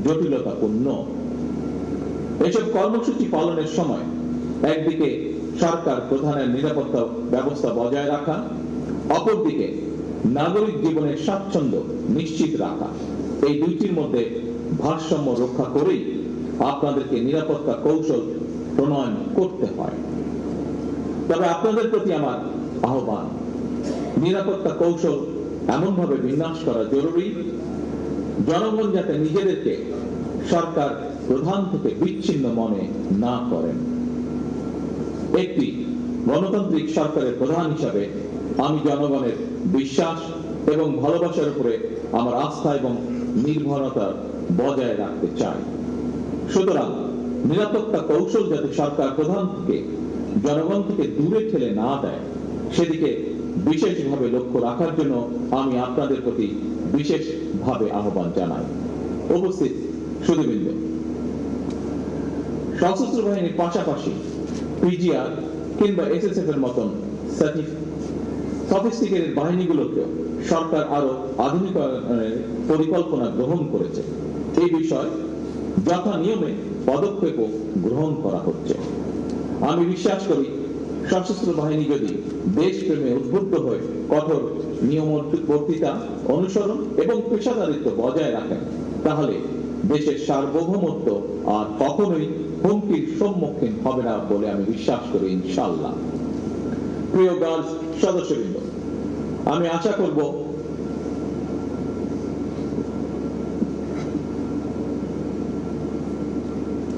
জটিলতাপূর্ণ। এসব কর্মসূচি পালনের সময় একদিকে সরকার প্রধানের নিরাপত্তা ব্যবস্থা বজায় রাখা, অপরদিকে নাগরিক জীবনের স্বাচ্ছন্দ্য নিশ্চিত রাখা, এই দুইটির মধ্যে ভারসাম্য রক্ষা করেই আপনাদেরকে নিরাপত্তা কৌশল প্রণয়ন করতে হয়। তবে আপনাদের প্রতি আমার আহ্বান, নিরাপত্তা কৌশল এমনভাবে বিন্যাস করা জরুরি, জনগণ যাতে নিজেদেরকে সরকার প্রধান থেকে বিচ্ছিন্ন মনে না করেন। একটি গণতান্ত্রিক সরকারের প্রধান হিসাবে আমি জনগণের বিশ্বাস এবং ভালোবাসার উপরে আমার আস্থা এবং নির্ভরতা বজায় রাখতে চাই। সুতরাং নিরাপত্তা কৌশল যাতে সরকার প্রধান থেকে জনগণ থেকে দূরে ঠেলে না দেয়, সেদিকে বিশেষভাবে লক্ষ্য রাখার জন্য আমি আপনাদের প্রতি বিশেষভাবে আহ্বান জানাই। উপস্থিত সুধীবৃন্দ, সশস্ত্র বাহিনীর পাশাপাশি পিজিআর কিংবা এসএসএফ এর মতন সফিস্টিকেটেড বাহিনীগুলোকে সরকার আরো আধুনিকায়নের পরিকল্পনা গ্রহণ করেছে। এই বিষয় যথা নিয়মে পদক্ষেপও গ্রহণ করা হচ্ছে। আমি বিশ্বাস করি সশস্ত্র বাহিনী যদি দেশপ্রেমে উদ্বুদ্ধ হয়ে কঠোর নিয়মবর্তিতা অনুসরণ এবং পেশাদারিত্ব বজায় রাখেন, তাহলে দেশের সার্বভৌমত্ব আর কখনোই হুমকির সম্মুখীন হবে না বলে আমি বিশ্বাস করি, ইনশাআল্লাহ। প্রিয় গার্লস সদস্যবৃন্দ, আমি আশা করব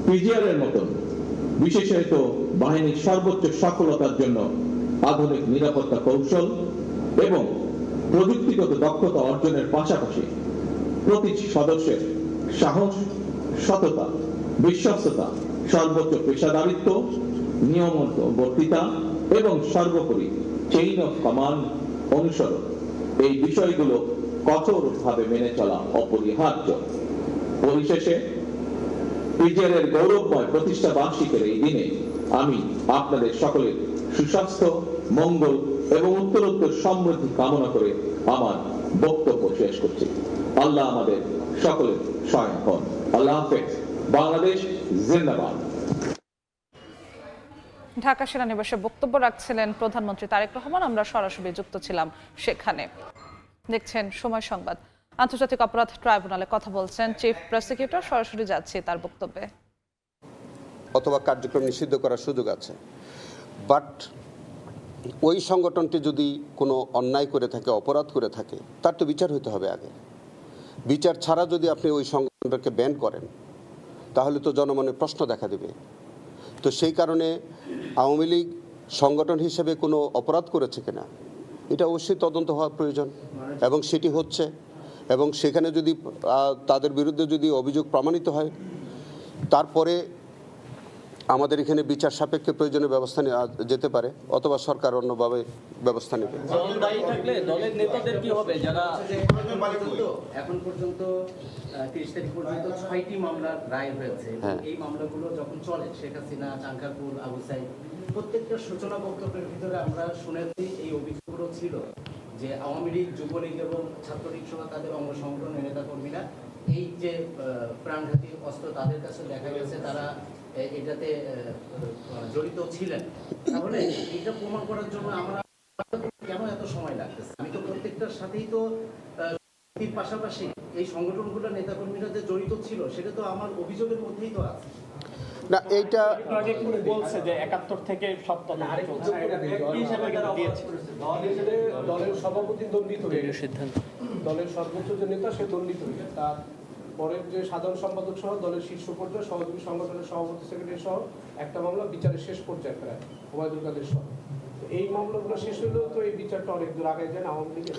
পিজিআর এর মতন বিশেষায়িত বাহিনীর সর্বোচ্চ সফলতার জন্য আধুনিক নিরাপত্তা কৌশল এবং প্রযুক্তিগত দক্ষতা অর্জনের পাশাপাশি প্রতিটি সদস্যের সাহস, সততা, বিশ্বস্ততা, সর্বোচ্চ পেশাদারিত্ব, নিয়মবর্তিতা এবং সর্বোপরি চেইন অফ কমান্ড অনুসরণ, এই বিষয়গুলো কঠোরভাবে মেনে চলা অপরিহার্য। পরিশেষে পিজিআর এর গৌরবময় প্রতিষ্ঠা বার্ষিকের এই দিনে আমি আপনাদের সকলের সুস্বাস্থ্য, মঙ্গল এবং উত্তরোত্তর সমৃদ্ধি কামনা করে আমার বক্তব্য শেষ করছি। আল্লাহ আমাদের সকলের সহায় হন। আল্লাহ হাফেজ। বাংলাদেশ জিন্দাবাদ। ঢাকা সেনানিবাসে বক্তব্য রাখছিলেন প্রধানমন্ত্রী তারেক রহমান। আমরা সরাসরি যুক্ত ছিলাম সেখানে। দেখছেন সময় সংবাদ। আন্তর্জাতিক অপরাধ ট্রাইব্যুনালে কথা বলছেন চিফ প্রসিকিউটর। সরাসরি যাচ্ছে তার বক্তব্যে। অথবা কার্যক্রম নিষিদ্ধ করার সুযোগ আছে, বাট ওই সংগঠনটি যদি কোনো অন্যায় করে থাকে, অপরাধ করে থাকে, তার তো বিচার হতে হবে আগে। বিচার ছাড়া যদি আপনি ওই সংগঠনটাকে ব্যান করেন, তাহলে তো জনমনে প্রশ্ন দেখা দেবে। তো সেই কারণে আওয়ামী লীগ সংগঠন হিসেবে কোনো অপরাধ করেছে কিনা, এটা অবশ্যই তদন্ত হওয়া প্রয়োজন, এবং সেটি হচ্ছে। এবং সেখানে যদি তাদের বিরুদ্ধে যদি অভিযোগ প্রমাণিত হয়, তারপরে আমাদের এখানে বিচার সাপেক্ষে প্রয়োজনীয় ব্যবস্থা নেওয়া যেতে পারে, অথবা সরকার অন্যভাবে ব্যবস্থা নেবে। দলের নেতাদের কি হবে যারা এখন পর্যন্ত 30 তারিখ পর্যন্ত 6টি মামলার রায় হয়েছে, এই মামলাগুলো যখন চলে শেখ হাসিনা, চাঙ্কারপুর, আবু সাইদ, প্রত্যেকটা সূচনা বক্তব্যের ভিতরে আমরা শুনেছি এই অভিযোগগুলো ছিল যে আওয়ামী লীগ, যুবলীগ এবং ছাত্রলীগ সহ তাদের অঙ্গ সংগঠনের নেতাকর্মীরা এই যে প্রাণঘাতী অস্ত্র তাদের কাছে দেখা গেছে তারা এটাতে জড়িত ছিলেন। তাহলে এটা প্রমাণ করার জন্য আমরা কেন এত সময় লাগতেছে? আমি তো প্রত্যেকটার সাথেই তো পাশাপাশি এই সংগঠনগুলোর নেতাকর্মীরা যে জড়িত ছিল সেটা তো আমার অভিযোগের মধ্যেই তো আছে না। এইটা বলছে যে 71 থেকে সব দলের সভাপতি দণ্ডিত হয়ে সিদ্ধান্ত, দলের সর্বোচ্চ যে নেতা সে দণ্ডিত হয়ে, তার পরের যে সাধারণ সম্পাদক সহ দলের শীর্ষ পর্যায়ে সহযোগী সংগঠনের সভাপতি, সেক্রেটারি সহ একটা মামলা বিচারের শেষ পর্যায়ে প্রায় ওবায়দুল কাদের সহ। এই মামলাগুলো শেষ হলেও তো এই বিচারটা অনেক দূর আগে যায় না আওয়ামী লীগের?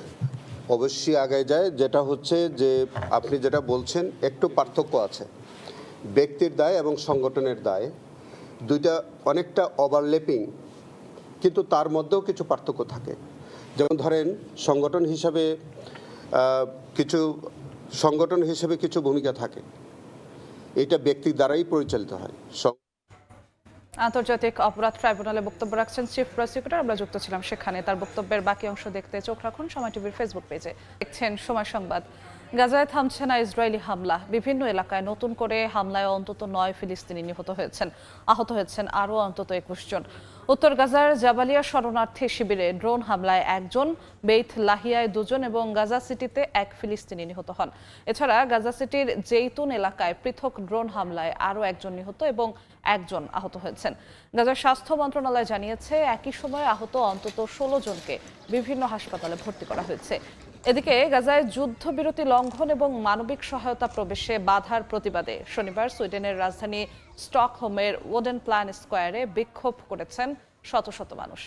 অবশ্যই আগে যায়। যেটা হচ্ছে যে আপনি যেটা বলছেন একটু পার্থক্য আছে। ব্যক্তির দায় এবং সংগঠনের দায় দুইটা অনেকটা ওভারল্যাপিং, কিন্তু তার মধ্যেও কিছু পার্থক্য থাকে। যেমন ধরেন সংগঠন হিসেবে কিছু ভূমিকা থাকে, এটা ব্যক্তির দ্বারাই পরিচালিত হয়। আন্তর্জাতিক অপরাধ ট্রাইব্যুনালে বক্তব্য রাখছেন চিফ প্রসিকিউটর। আমরা যুক্ত ছিলাম সেখানে। তার বক্তব্যের বাকি অংশ দেখতে চোখ রাখুন সময় টিভির ফেসবুক পেজে। দেখছেন সময় সংবাদ। গাজায় থামছে না ইসরায়েলি হামলা। বিভিন্ন এলাকায় নতুন করে হামলায় অন্তত 9 ফিলিস্তিনি নিহত হয়েছেন। আহত হয়েছেন আরও অন্তত 21 জন। উত্তর গাজার জাবালিয়া শরণার্থী শিবিরে ড্রোন হামলায় 1 জন, বেইত লাহিয়ায় 2 জন এবং গাজা সিটিতে 1 ফিলিস্তিনি নিহত হন। এছাড়া গাজা সিটির জেইতুন এলাকায় পৃথক ড্রোন হামলায় আরও 1 জন নিহত এবং 1 জন আহত হয়েছেন। গাজার স্বাস্থ্য মন্ত্রণালয় জানিয়েছে একই সময়ে আহত অন্তত 16 জনকে বিভিন্ন হাসপাতালে ভর্তি করা হয়েছে। এদিকে গাজায় যুদ্ধবিরতি লঙ্ঘন এবং মানবিক সহায়তা প্রবেশে বাধার প্রতিবাদে শনিবার সুইডেনের রাজধানী স্টকহোমের ওডেন প্ল্যান স্কোয়ারে বিক্ষোভ করেছেন শত শত মানুষ।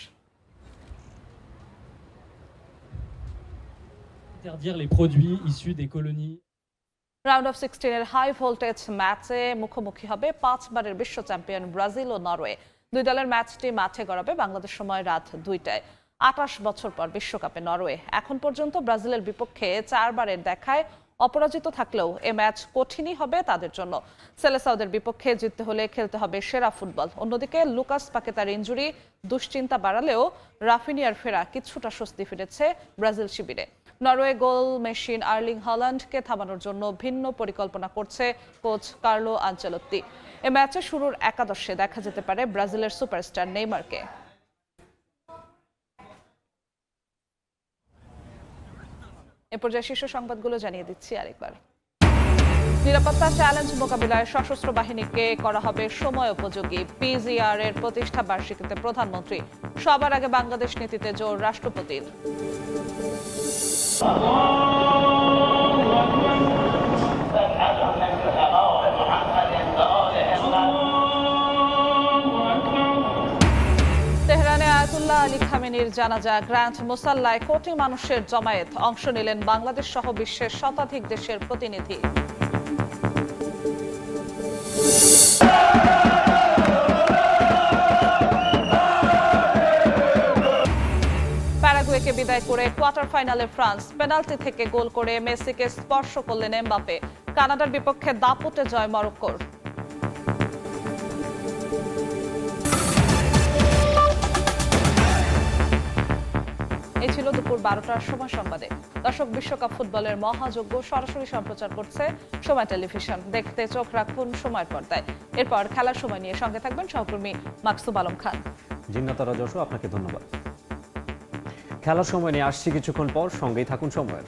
রাউন্ড অফ 16-এর হাই ভোল্টেজ ম্যাচে মুখোমুখি হবে 5বারের বিশ্ব চ্যাম্পিয়ন ব্রাজিল ও নরওয়ে। দুই দলের ম্যাচটি মাঠে গড়াবে বাংলাদেশ সময় রাত 2টায়। 28 বছর পর বিশ্বকাপে নরওয়ে এখন পর্যন্ত ব্রাজিলের বিপক্ষে 4বারের দেখায় অপরাজিত থাকলেও এ ম্যাচ কঠিনই হবে তাদের জন্য। সেলেসাওদের বিপক্ষে জিততে হলে খেলতে হবে সেরা ফুটবল। অন্যদিকে লুকাস পাকেতার ইনজুরি দুশ্চিন্তা বাড়ালেও রাফিনিয়ার ফেরা কিছুটা স্বস্তি ফিরেছে ব্রাজিল শিবিরে। নরওয়ে গোল মেশিন আর্লিং হল্যান্ডকে থামানোর জন্য ভিন্ন পরিকল্পনা করছে কোচ কার্লো আনচেলত্তি। এ ম্যাচে শুরুর একাদশে দেখা যেতে পারে ব্রাজিলের সুপারস্টার নেইমারকে। এ পর্যায়ে শীর্ষ সংবাদগুলো জানিয়ে দিচ্ছি আরেকবার। নিরাপত্তা চ্যালেঞ্জ মোকাবিলায় সশস্ত্র বাহিনীকে করা হবে সময় উপযোগী। পিজিআর এর প্রতিষ্ঠা বার্ষিকীতে প্রধানমন্ত্রী। সবার আগে বাংলাদেশ নীতিতে জোর রাষ্ট্রপতির। তেহরানে আয়াতুল্লাহ আলী খামেনির জানাজা গ্র্যান্ড মুসাল্লায় কোটি মানুষের জমায়েত। অংশ নিলেন বাংলাদেশ সহ বিশ্বের শতাধিক দেশের প্রতিনিধি। প্যারাগুয়েকে বিদায় করে কোয়ার্টার ফাইনালে ফ্রান্স। পেনাল্টি থেকে গোল করে মেসিকে স্পর্শ করলেন এমবাপে। কানাডার বিপক্ষে দাপটে জয় মরক্কোর। এই ছিল দুপুর 12টার সময় সংবাদে। দর্শক, বিশ্বকাপ ফুটবলের মহাযজ্ঞ সরাসরি সম্প্রচার করছে সময় টেলিভিশন। দেখতে চোখ রাখুন সময়ের পর্দায়। এরপর খেলার সময় নিয়ে সঙ্গে থাকবেন সহকর্মী মাকসুম আলম খান। জিন্নাতারা যশো, আপনাকে ধন্যবাদ। খেলার সময় নিয়ে আসছি কিছুক্ষণ পর, সঙ্গেই থাকুন সময়ের।